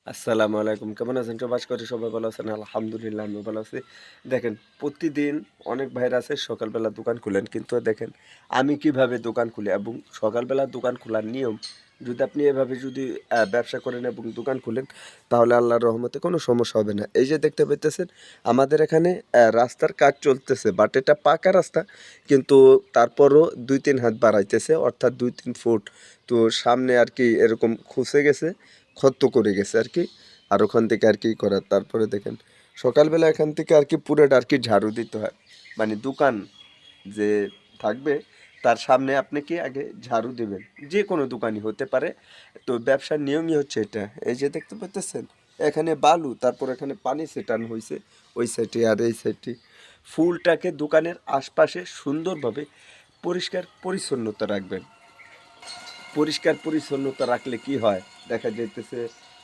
আসসালামু আলাইকুম। কেমন আছেন? সবাই আশা করি সবাই ভালো আছেন। আলহামদুলিল্লাহ আমিও ভালো আছি। দেখেন প্রতিদিন অনেক ভাইরা আছে সকালবেলা দোকান খুলেন। কিন্তু দেখেন আমি কিভাবে দোকান খুলি এবং সকালবেলা দোকান খোলার নিয়ম যদি আপনি এভাবে যদি ব্যবসা করেন এবং দোকান খুলেন তাহলে আল্লাহর রহমতে কোনো সমস্যা হবে না। এই যে দেখতে পাইতেছেন আমাদের এখানে রাস্তার কাজ চলতেছে। বাট এটা পাকা রাস্তা কিন্তু তারপরও ২-৩ হাত বাড়াইতেছে অর্থাৎ ২-৩ ফুট। তো সামনে আরকি এরকম খুঁজে গেছে। ক্ষত করে গেছে আরকি। আর ওখান থেকে আর কি করার। তারপরে দেখেন সকালবেলা এখান থেকে আর কি পুরাটা আর কি ঝাড়ু দিতে হয়। মানে দোকান যে থাকবে তার সামনে আপনি কি আগে ঝাড়ু দিবেন। যেকোনো দোকানই হতে পারে। তো ব্যবসার নিয়মই হচ্ছে এটা। এই যে দেখতে পাচ্তেছেন এখানে বালু, তারপর এখানে পানি ছেটানো হইছে ওই সাইডে আর এই সাইডে। ফুলটাকে দোকানের আশপাশে সুন্দরভাবে পরিষ্কার পরিচ্ছন্নতা রাখবেন। পরিষ্কার পরিচ্ছন্নতা রাখলে কি হয় দেখা যাইতেছে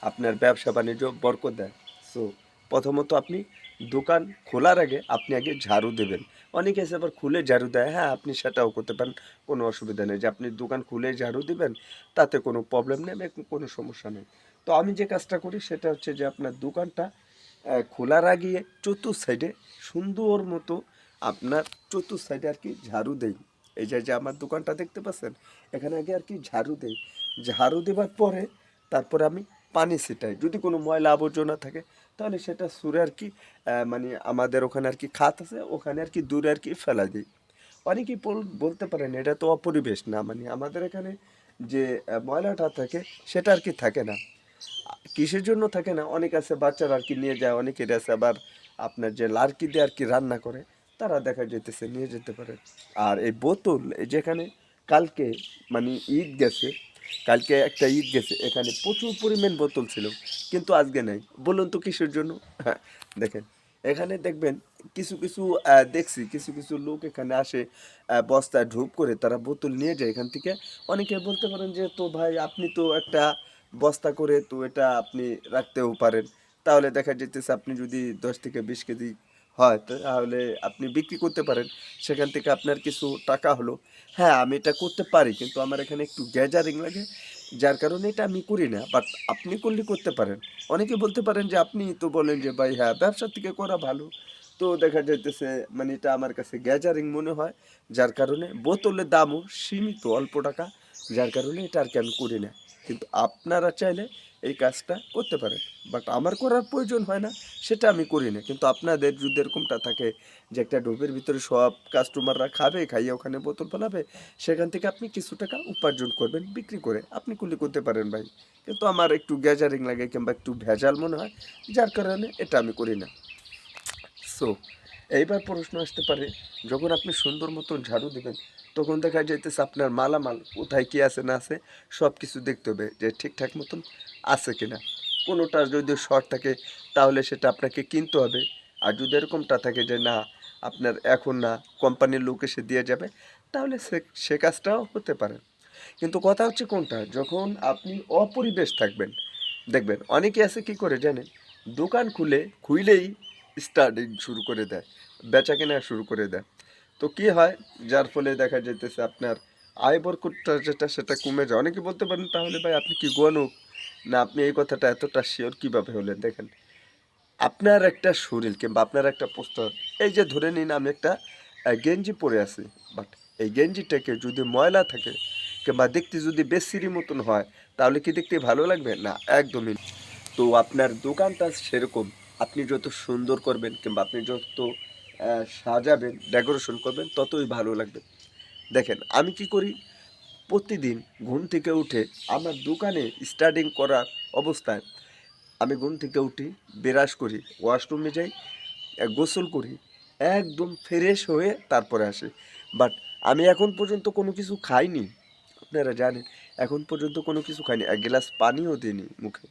আপনার ব্যবসা বাণিজ্য বরকত দেয়। সো প্রথমত আপনি দোকান খোলার আগে আপনি আগে ঝাড়ু দেবেন। অনেকে আছে আবার খুলে ঝাড়ু দেয়, হ্যাঁ আপনি সেটাও করতে পারেন, কোনো অসুবিধা নেই যে আপনি দোকান খুলে ঝাড়ু দিবেন, তাতে কোনো প্রবলেম নেই এবং কোনো সমস্যা নেই। তো আমি যে কাজটা করি সেটা হচ্ছে যে আপনার দোকানটা খোলার আগে চতুর সাইডে সুন্দর মতো আপনার চতুর সাইডে আর কি ঝাড়ু দেই। এই যে আমার দোকানটা দেখতে পাচ্ছেন এখানে আগে আর কি ঝাড়ু দেই। ঝাড়ু দেবার পরে তারপরে আমি পানি ছিটাই। যদি কোনো ময়লা আবর্জনা থাকে তাহলে সেটা ছুঁড়ে আর কি মানে আমাদের ওখানে আর কি খাত আছে ওখানে আর কি দূরে আর কি ফেলা দিই। অনেকেই বলতে পারেন এটা তো অপরিবেশ না, মানে আমাদের এখানে যে ময়লাটা থাকে সেটা আর কি থাকে না। কিসের জন্য থাকে না, অনেক আছে বাচ্চারা আর কি নিয়ে যায়, অনেকের আছে আবার আপনার যে লার্কি দিয়ে আর কি রান্না করে তারা দেখা যেতেছে নিয়ে যেতে পারে। আর এই বোতল এই যেখানে কালকে মানে ঈদ গেছে, কালকে একটা ঈদ গেছে এখানে প্রচুর পরিমাণ বোতল ছিল কিন্তু আজকে নেই। বলুন তো কিসের জন্য? হ্যাঁ, দেখেন এখানে দেখবেন কিছু কিছু দেখছি কিছু কিছু লোক এখানে আসে বস্তায় ঢুপ করে তারা বোতল নিয়ে যায় এখান থেকে। অনেকে বলতে পারেন যে তো ভাই আপনি তো একটা বস্তা করে তো এটা আপনি রাখতেও পারেন। তাহলে দেখা যাইতেছে আপনি যদি ১০ থেকে ২০ কেজি হয় তাহলে আপনি বিক্রি করতে পারেন। সেখান থেকে আপনার কিছু টাকা হলো। হ্যাঁ, আমি এটা করতে পারি কিন্তু আমার এখানে একটু গ্যাজারিং লাগে। যার কারণে এটা আমি করি না। বাট আপনি করলে করতে পারেন। অনেকে বলতে পারেন যে আপনি তো বলেন যে ভাই হ্যাঁ, ব্যবসার থেকে করা ভালো। তো দেখা যাইতেছে মানে এটা আমার কাছে গ্যাজারিং মনে হয়। যার কারণে বোতলের দামও সীমিত অল্প টাকা। যার কারণে এটা আর কি আমি করি না। কিন্তু আপনারা চাইলে এই কাজটা করতে পারেন। বাট আমার করার প্রয়োজন হয় না, সেটা আমি করি না। কিন্তু আপনাদের যদি এরকমটা থাকে যে একটা ডোবের ভিতরে সব কাস্টমাররা খাবে, খাইয়ে ওখানে বোতল ফেলাবে, সেখান থেকে আপনি কিছু টাকা উপার্জন করবেন বিক্রি করে। আপনি করলে করতে পারেন ভাই। কিন্তু আমার একটু গ্যাজারিং লাগে কিংবা একটু ভেজাল মনে হয়, যার কারণে এটা আমি করি না। সো এইবার প্রশ্ন আসতে পারে যখন আপনি সুন্দর মতন ঝাড়ু দিবেন তখন দেখা যাইতেছে আপনার মালামাল কোথায় কি আছে না আছে সব কিছু দেখতে হবে যে ঠিকঠাক মতন আছে কিনা। কোনোটা যদি শর্ট থাকে তাহলে সেটা আপনাকে কিনতে হবে। আর যদি এরকমটা থাকে যে না আপনার এখন না কোম্পানির লোক এসে দিয়ে যাবে তাহলে সে সে কাজটাও হতে পারে। কিন্তু কথা হচ্ছে কোনটা যখন আপনি অপরিবেশ থাকবেন, দেখবেন অনেকে আছে কি করে জানেন, দোকান খুইলেই স্টার্টিং শুরু করে দেয়, বেচাকেনা শুরু করে দেয়। তো কি হয় যার ফলে দেখা যাইতেছে আপনার আয় বরকতটা যেটা সেটা কমে যায়। অনেকে বলতে পারেন তাহলে ভাই আপনি কি গণক, না আপনি এই কথাটা এতটা শিওর কিভাবে হলেন? দেখেন আপনার একটা শরীর কিংবা আপনার একটা পোস্টার, এই যে ধরে নিন আমি একটা গেঞ্জি পরে আছি, বাট এই গেঞ্জিটাকে যদি ময়লা থাকে কিংবা দেখতে যদি বেশিরই মতন হয় তাহলে কি দেখতে ভালো লাগবে? না, একদমই না। তো আপনার দোকানটা সেরকম, আপনি যত সুন্দর করবেন কিংবা আপনি যত সাজাবেন ডেকোরেশন করবেন ততই ভালো লাগবে। দেখেন আমি কি করি, প্রতিদিন ঘুম থেকে উঠে আমার দোকানে স্টার্টিং করার অবস্থায় আমি ঘুম থেকে উঠি, ব্রাশ করি, ওয়াশরুমে যাই, গোসল করি, একদম ফ্রেশ হয়ে তারপরে আসি। বাট আমি এখন পর্যন্ত কোনো কিছু খাইনি। আপনারা জানেন এখন পর্যন্ত কোনো কিছু খাইনি। ১ গ্লাস পানিও দিইনি মুখে।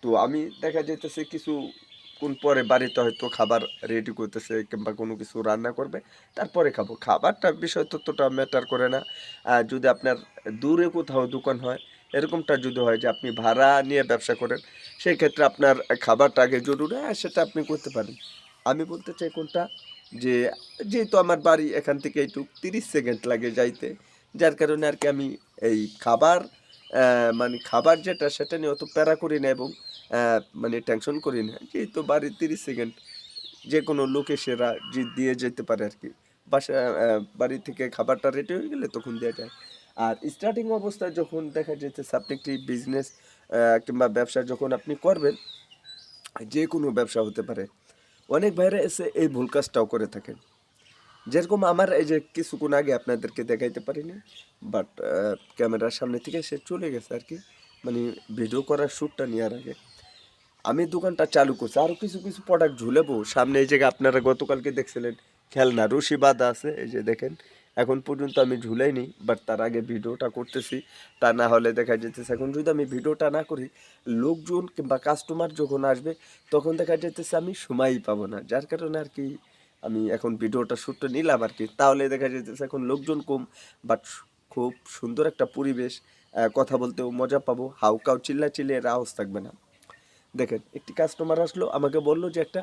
তো আমি দেখা যাইতেছে কিছুক্ষণ পরে বাড়িতে হয়তো খাবার রেডি করতেছে কিংবা কোনো কিছু রান্না করবে, তারপরে খাবো। খাবারটার বিষয় ততটা ম্যাটার করে না। যদি আপনার দূরে কোথাও দোকান হয়, এরকমটা যদি হয় যে আপনি ভাড়া নিয়ে ব্যবসা করেন, সেই ক্ষেত্রে আপনার খাবারটা আগে জরুরি, সেটা আপনি করতে পারেন। আমি বলতে চাই কোনটা, যে যেহেতু আমার বাড়ি এখান থেকে একটু ৩০ সেকেন্ড লাগে যাইতে, যার কারণে আরকি আমি এই খাবার মানে খাবার যেটা সেটা নিয়ে অত প্যারা করি না এবং মানে টেনশন করি না, যেহেতু বাড়ি 30 সেকেন্ড যে কোনো লোকে সেরা দিয়ে যেতে পারে আর কি। বাসা বাড়ি থেকে খাবারটা রেডি হয়ে গেলে তখন দেওয়া যায়। আর স্টার্টিং অবস্থায় যখন দেখা যেতেছে আপনি একটি বিজনেস কিংবা ব্যবসা যখন আপনি করবেন, যে কোনো ব্যবসা হতে পারে, অনেক ভাইরা এসে এই ভুল কাজটাও করে থাকেন। যেরকম আমার এই যে কিছুক্ষণ আগে আপনাদেরকে দেখাইতে পারিনি, বাট ক্যামেরার সামনে থেকে সে চলে গেছে আর কি, মানে ভিডিও করার শ্যুটটা নেওয়ার আগে আমি দোকানটা চালু করছি। আরও কিছু কিছু প্রোডাক্ট ঝুলাবো সামনে। এই জায়গায় আপনারা গতকালকে দেখছিলেন খেলনা রশি বাঁধা আছে, এই যে দেখেন। এখন পর্যন্ত আমি ঝুলাইনি, বাট তার আগে ভিডিওটা করতেছি। তা না হলে দেখা যেতেছে এখন যদি আমি ভিডিওটা না করি, লোকজন কিংবা কাস্টমার যখন আসবে তখন দেখা যেতেছে আমি সময়ই পাবো না। যার কারণে আর কি আমি এখন ভিডিওটা শ্যুটটা নিলাম আর কি। তাহলে দেখা যেতেছে এখন লোকজন কম, বাট খুব সুন্দর একটা পরিবেশ, কথা বলতেও মজা পাবো, হাউকাউ চিল্লা এর আওয়াজ থাকবে না। দেখেন একটি কাস্টমার আসলো, আমাকে বললো যে একটা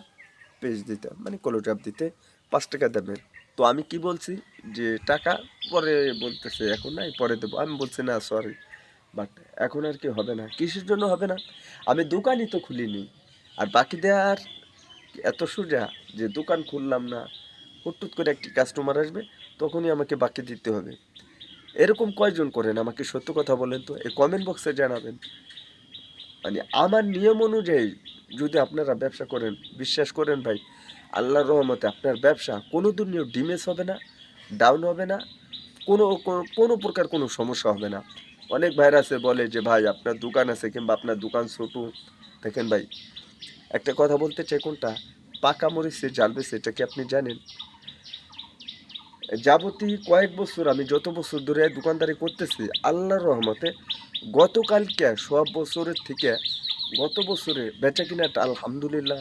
পেজ দিতে, মানে কলোজাপ দিতে 5 টাকা দেবেন। তো আমি কি বলছি যে টাকা পরে বলতেছে, এখন নাই পরে দেবো। আমি বলছি না সরি, বাট এখন আর কি হবে না। কিসের জন্য হবে না? আমি দোকানই তো খুলিনি। আর বাকি দেওয়ার এত সোজা যে দোকান খুললাম না, হুটটুট করে একটি কাস্টমার আসবে, তখনই আমাকে বাকি দিতে হবে। এরকম কয়জন করেন আমাকে সত্য কথা বলেন তো, এই কমেন্ট বক্সে জানাবেন। মানে আমার নিয়ম অনুযায়ী যদি আপনারা ব্যবসা করেন, বিশ্বাস করেন ভাই, আল্লাহর রহমতে আপনার ব্যবসা কোনো দিনও ডিমেজ হবে না, ডাউন হবে না, কোনো কোনো কোনো প্রকার কোনো সমস্যা হবে না। অনেক ভাইরা আছে বলে যে ভাই আপনার দোকান আছে কিংবা আপনার দোকান ছোট। দেখেন ভাই, একটা কথা বলতে চাই, কোনটা পাকা মরিচের জাল বেছে, এটা কি আপনি জানেন? যাবতীয় কয়েক বছর আমি যত বছর ধরে দোকানদারি করতেছি, আল্লাহর রহমতে গতকালকে সব বছরের থেকে গত বছরে বেচা কিনাটা আলহামদুলিল্লাহ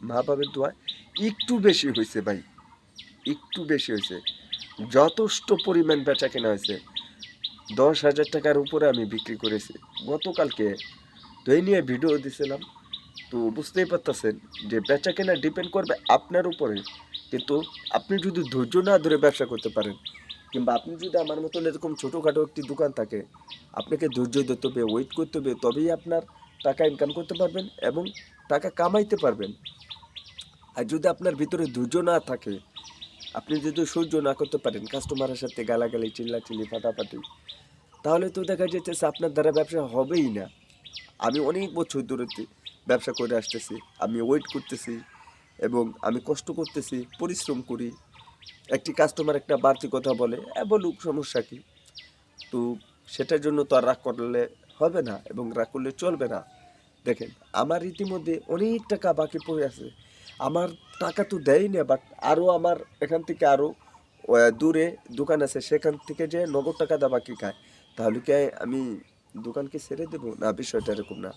মা বাবার দোয়ায় একটু বেশি হয়েছে ভাই, একটু বেশি হয়েছে। যথেষ্ট পরিমাণ বেচা কেনা হয়েছে। 10,000 টাকার উপরে আমি বিক্রি করেছি গতকালকে। তো এই নিয়ে ভিডিও দিছিলাম। তো বুঝতেই পারতেছেন যে বেচা কেনা ডিপেন্ড করবে আপনার উপরে। কিন্তু আপনি যদি ধৈর্য না ধরে ব্যবসা করতে পারেন, কিংবা আপনি যদি আমার মতন এরকম ছোটোখাটো একটি দোকান থাকে, আপনাকে ধৈর্য ধরতে হবে, ওয়েট করতে হবে, তবেই আপনার টাকা ইনকাম করতে পারবেন এবং টাকা কামাইতে পারবেন। আর যদি আপনার ভিতরে ধৈর্য না থাকে, আপনি যদি সহ্য না করতে পারেন কাস্টমারের সাথে গালাগালি চিল্লাচিল্লি ফাটাফাটি, তাহলে তো দেখা যেতেছে আপনার দ্বারা ব্যবসা হবেই না। আমি অনেক বছর ধরে ব্যবসা করে আসতেছি, আমি ওয়েট করতেছি এবং আমি কষ্ট করতেছি, পরিশ্রম করি। একটি কাস্টমার একটা বাড়তি কথা বলে, বলুক, সমস্যা কি? তো সেটার জন্য তো আর রাগ করলে হবে না এবং রাগ করলে চলবে না। দেখেন আমার ইতিমধ্যে অনেক টাকা বাকি পড়ে আছে। আমার টাকা তো দেয়ই না, বাট আরও আমার এখান থেকে আরও দূরে দোকান আছে, সেখান থেকে যে নগদ টাকা দা বাকি খায়। তাহলে কি আমি দোকানকে ছেড়ে দেবো? না, বিষয়টা এরকম না।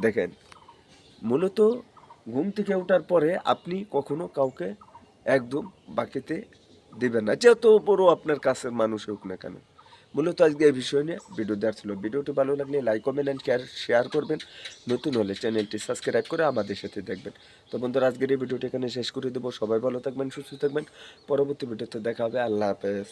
দেখেন, মূলত ঘুম থেকে ওঠার পরে আপনি কখনো কাউকে একদম বাকিতে দেবেন না, যত বড় আপনার কাছের মানুষ হোক না কেন। মূলত আজকে এই বিষয় নিয়ে ভিডিও দেওয়ার ছিল। ভিডিওটি ভালো লাগলে লাইক কমেন্ট অ্যান্ড শেয়ার করবেন। নতুন হলে চ্যানেলটি সাবস্ক্রাইব করে আমাদের সাথে দেখবেন। তো বন্ধুরা, আজকের এই ভিডিওটি এখানে শেষ করে দেবো। সবাই ভালো থাকবেন, সুস্থ থাকবেন। পরবর্তী ভিডিওতে দেখা হবে। আল্লাহ হাফেজ।